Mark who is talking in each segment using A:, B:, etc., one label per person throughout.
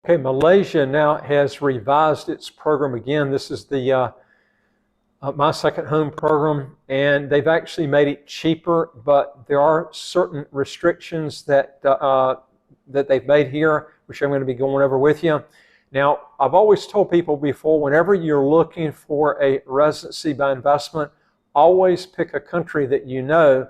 A: Okay, Malaysia now has revised its program again. This is the My Second Home program, and they've actually made it cheaper, but there are certain restrictions that they've made here, which I'm going to be going over with you. Now, I've always told people before, whenever you're looking for a residency by investment, always pick a country that you know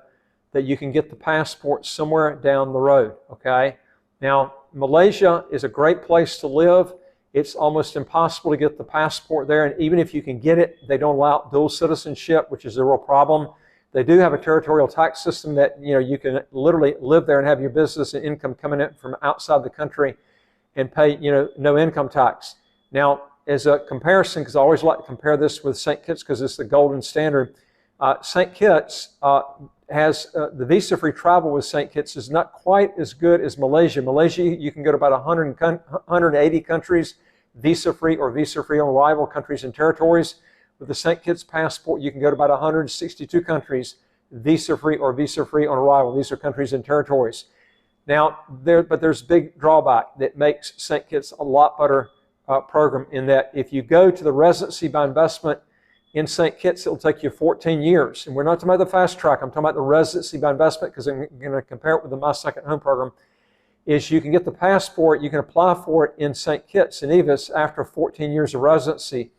A: that you can get the passport somewhere down the road, okay? Now, Malaysia is a great place to live. It's almost impossible to get the passport there, and even if you can get it, they don't allow dual citizenship, which is a real problem. They do have a territorial tax system that you can literally live there and have your business and income coming in from outside the country and pay no income tax. Now, as a comparison, because I always like to compare this with St. Kitts because it's the golden standard, St. Kitts has the visa-free travel with St. Kitts is not quite as good as Malaysia. Malaysia, you can go to about 180 countries, visa-free or visa-free on arrival countries and territories. With the St. Kitts passport, you can go to about 162 countries, visa-free or visa-free on arrival. These are countries and territories. Now, there's a big drawback that makes St. Kitts a lot better program in that if you go to the residency by investment in St. Kitts, it'll take you 14 years. And we're not talking about the fast track. I'm talking about the residency by investment because I'm going to compare it with the My Second Home program. Is you can get the passport, you can apply for it in St. Kitts and Nevis after 14 years of residency.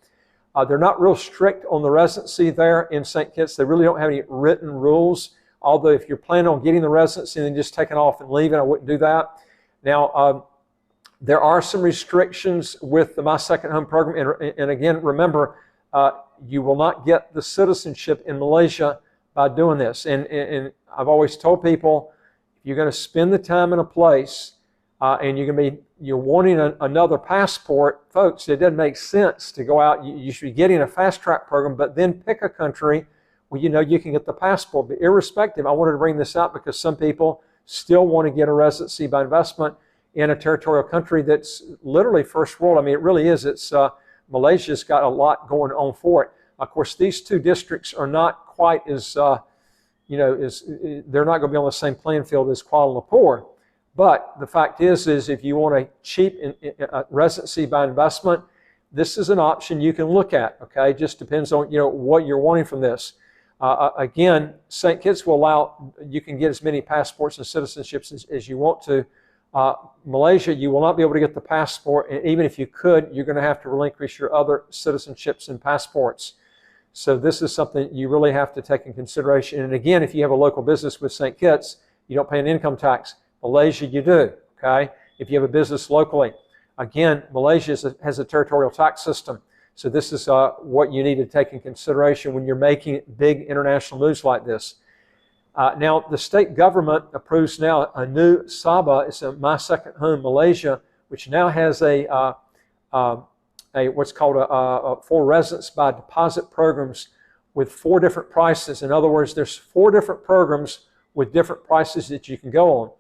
A: They're not real strict on the residency there in St. Kitts. They really don't have any written rules. Although if you're planning on getting the residency and then just taking off and leaving, I wouldn't do that. Now, there are some restrictions with the My Second Home program. And again, remember, you will not get the citizenship in Malaysia by doing this. And I've always told people, if you're going to spend the time in a place and you're wanting another passport, folks, it doesn't make sense to go out. You should be getting a fast track program, but then pick a country where you can get the passport. But irrespective, I wanted to bring this out because some people still want to get a residency by investment in a territorial country that's literally first world. I mean, it really is. It's Malaysia's got a lot going on for it. Of course, these two districts are not quite as, they're not going to be on the same playing field as Kuala Lumpur. But the fact is if you want a cheap residency by investment, this is an option you can look at, okay? It just depends on, what you're wanting from this. Again, St. Kitts will allow, you can get as many passports and citizenships as you want to. Malaysia, you will not be able to get the passport, and even if you could, you're going to have to relinquish your other citizenships and passports. So this is something you really have to take in consideration. And again, if you have a local business with St. Kitts, you don't pay an income tax. Malaysia, you do, okay? If you have a business locally. Again, Malaysia has a territorial tax system. So this is what you need to take in consideration when you're making big international moves like this. Now, the state government approves now a new Sabah. It's a My Second Home Malaysia, which now has what's called a for residence by deposit programs with 4 different prices. In other words, there's 4 different programs with different prices that you can go on.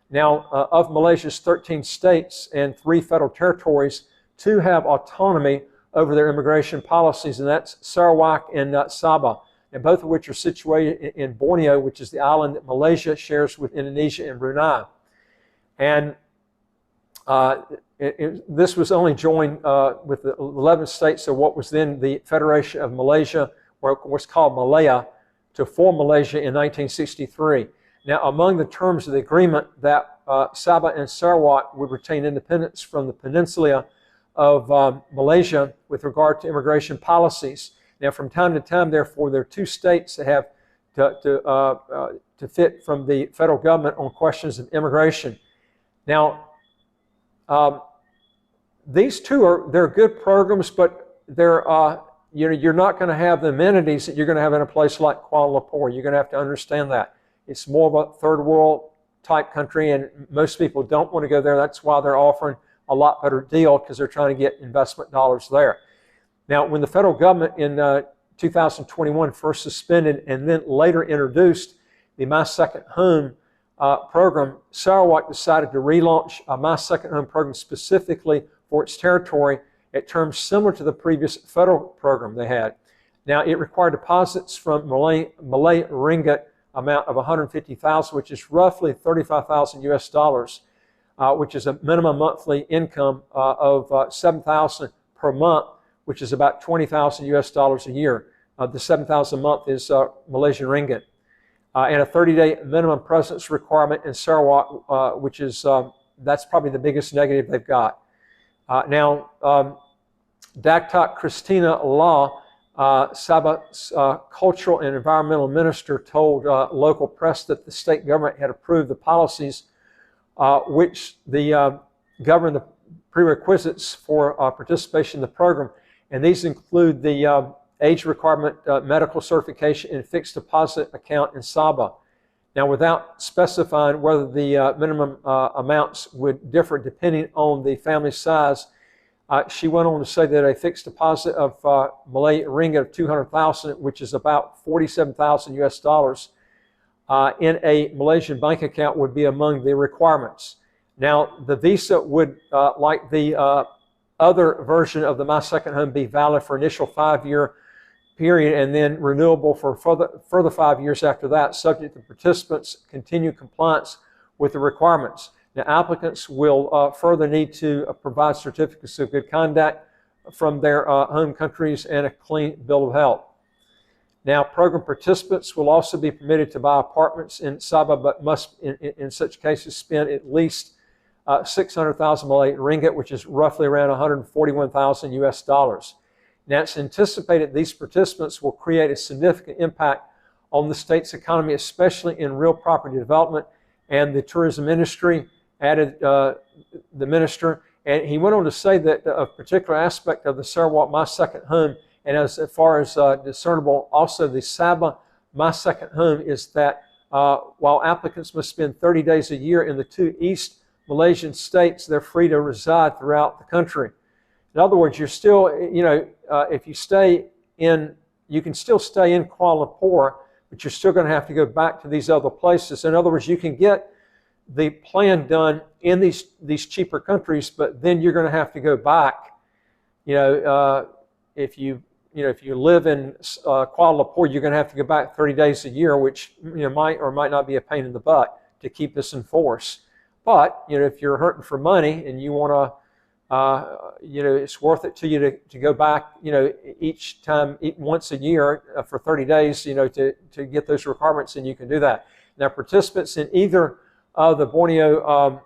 A: Now, of Malaysia's 13 states and 3 federal territories, 2 have autonomy over their immigration policies, and that's Sarawak and Sabah. And both of which are situated in Borneo, which is the island that Malaysia shares with Indonesia and Brunei. And this was only joined with the 11 states of what was then the Federation of Malaysia, or what's called Malaya, to form Malaysia in 1963. Now, among the terms of the agreement, that Sabah and Sarawak would retain independence from the peninsula of Malaysia with regard to immigration policies. Now, from time to time, therefore, there are 2 states that have to fit from the federal government on questions of immigration. Now, these 2 they're good programs, but they're you're not going to have the amenities that you're going to have in a place like Kuala Lumpur. You're going to have to understand that it's more of a third world type country, and most people don't want to go there. That's why they're offering a lot better deal, because they're trying to get investment dollars there. Now, when the federal government in 2021 first suspended and then later introduced the My Second Home program, Sarawak decided to relaunch a My Second Home program specifically for its territory at terms similar to the previous federal program they had. Now, it required deposits from Malay ringgit amount of 150,000, which is roughly 35,000 US dollars. which is a minimum monthly income of $7,000 per month, which is about 20,000 US dollars a year. The 7,000 a month is Malaysian ringgit. And a 30-day minimum presence requirement in Sarawak, which is, that's probably the biggest negative they've got. Now, Dr. Christina Law, Sabah's cultural and environmental minister, told local press that the state government had approved the policies which govern the prerequisites for participation in the program. And these include the age requirement, medical certification, and fixed deposit account in Sabah. Now, without specifying whether the minimum amounts would differ depending on the family size, she went on to say that a fixed deposit of Malay ringgit of 200,000, which is about 47,000 US dollars, in a Malaysian bank account would be among the requirements. Now, the visa would, like the other version of the My Second Home, be valid for initial 5-year period and then renewable for further 5 years after that, subject to participants' continued compliance with the requirements. Now, applicants will further need to provide certificates of good conduct from their home countries and a clean bill of health. Now, program participants will also be permitted to buy apartments in Sabah, but must, in such cases, spend at least 600,000 Malay ringgit, which is roughly around 141,000 US dollars. Now, it's anticipated these participants will create a significant impact on the state's economy, especially in real property development and the tourism industry, added the minister. And he went on to say that a particular aspect of the Sarawak My Second Home, and as far as discernible, also the Sabah My Second Home, is that while applicants must spend 30 days a year in the 2 East Malaysian states, they're free to reside throughout the country. In other words, you're still, if you stay in, you can still stay in Kuala Lumpur, but you're still going to have to go back to these other places. In other words, you can get the plan done in these cheaper countries, but then you're going to have to go back. If you live in Kuala Lumpur, you're going to have to go back 30 days a year, which might or might not be a pain in the butt to keep this in force. But if you're hurting for money and you want to, it's worth it to you to go back, each time, once a year for 30 days, to get those requirements, and you can do that. Now, participants in either of the Borneo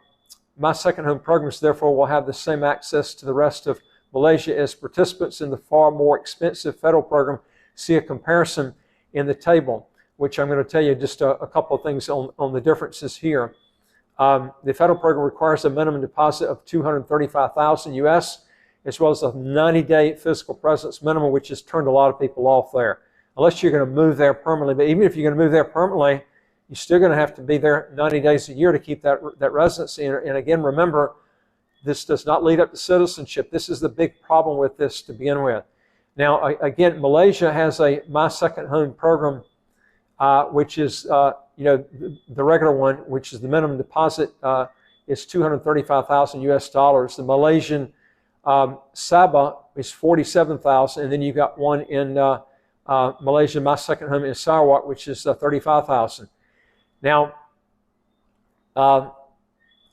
A: My Second Home programs, therefore, will have the same access to the rest of Malaysia as participants in the far more expensive federal program. See a comparison in the table, which I'm going to tell you just a couple of things on the differences here. The federal program requires a minimum deposit of 235,000 US, as well as a 90-day physical presence minimum, which has turned a lot of people off there. Unless you're going to move there permanently, but even if you're going to move there permanently, you're still going to have to be there 90 days a year to keep that residency. And again, remember, this does not lead up to citizenship. This is the big problem with this to begin with. Now, again, Malaysia has a My Second Home program, which is the regular one, which is the minimum deposit is 235,000 US dollars. The Malaysian Sabah is 47,000, and then you've got one in Malaysia My Second Home in Sarawak, which is 35,000. Now,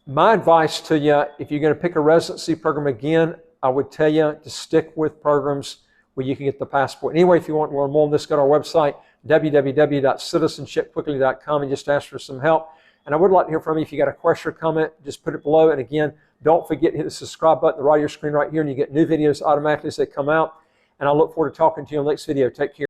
A: my advice to you, if you're going to pick a residency program again, I would tell you to stick with programs where you can get the passport. Anyway, if you want to learn more on this, go to our website, www.citizenshipquickly.com, and just ask for some help. And I would like to hear from you. If you got a question or comment, just put it below. And again, don't forget to hit the subscribe button at the right of your screen right here, and you get new videos automatically as they come out. And I look forward to talking to you in the next video. Take care.